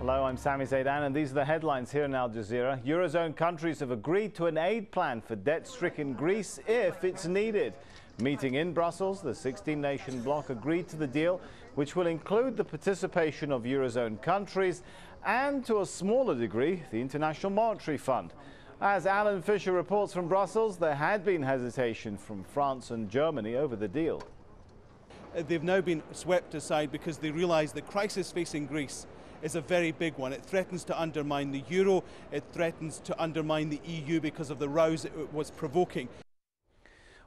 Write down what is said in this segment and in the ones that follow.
Hello, I'm Sami Zaidan, and these are the headlines here in Al Jazeera. Eurozone countries have agreed to an aid plan for debt-stricken Greece if it's needed. Meeting in Brussels, the 16-nation bloc agreed to the deal, which will include the participation of Eurozone countries and, to a smaller degree, the International Monetary Fund. As Alan Fisher reports from Brussels, there had been hesitation from France and Germany over the deal. They've now been swept aside because they realise the crisis facing Greece is a very big one. It threatens to undermine the euro, it threatens to undermine the EU because of the rows it was provoking.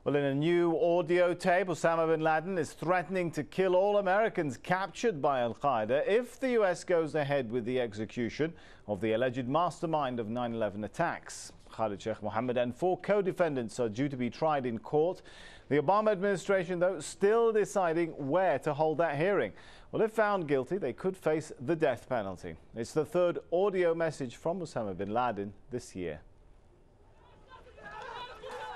Well, in a new audio tape, Osama bin Laden is threatening to kill all Americans captured by Al-Qaeda if the US goes ahead with the execution of the alleged mastermind of 9/11 attacks. Khalid Sheikh Mohammed and 4 co-defendants are due to be tried in court. The Obama administration, though, still deciding where to hold that hearing. Well, if found guilty, they could face the death penalty. It's the 3rd audio message from Osama bin Laden this year.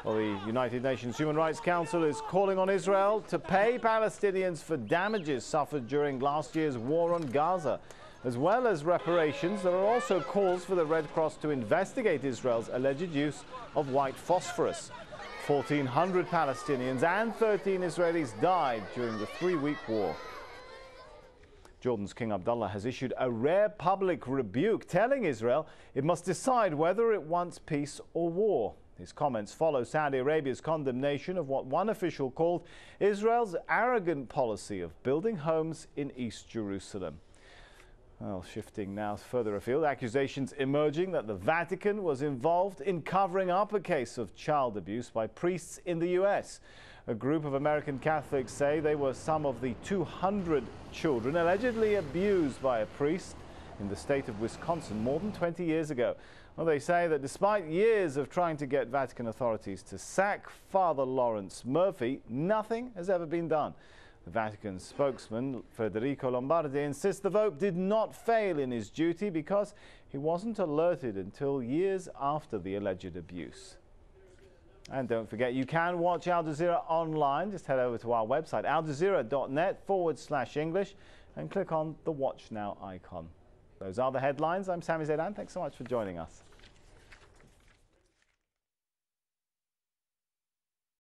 Well, the United Nations Human Rights Council is calling on Israel to pay Palestinians for damages suffered during last year's war on Gaza. As well as reparations, there are also calls for the Red Cross to investigate Israel's alleged use of white phosphorus. 1,400 Palestinians and 13 Israelis died during the 3-week war. Jordan's King Abdullah has issued a rare public rebuke, telling Israel it must decide whether it wants peace or war. His comments follow Saudi Arabia's condemnation of what one official called Israel's arrogant policy of building homes in East Jerusalem. Well, shifting now further afield, accusations emerging that the Vatican was involved in covering up a case of child abuse by priests in the US. A group of American Catholics say they were some of the 200 children allegedly abused by a priest in the state of Wisconsin more than 20 years ago. Well, they say that despite years of trying to get Vatican authorities to sack Father Lawrence Murphy, nothing has ever been done. The Vatican spokesman, Federico Lombardi, insists the Pope did not fail in his duty because he wasn't alerted until years after the alleged abuse. And don't forget, you can watch Al Jazeera online. Just head over to our website, aljazeera.net/English, and click on the Watch Now icon. Those are the headlines. I'm Sami Zaidan. Thanks so much for joining us.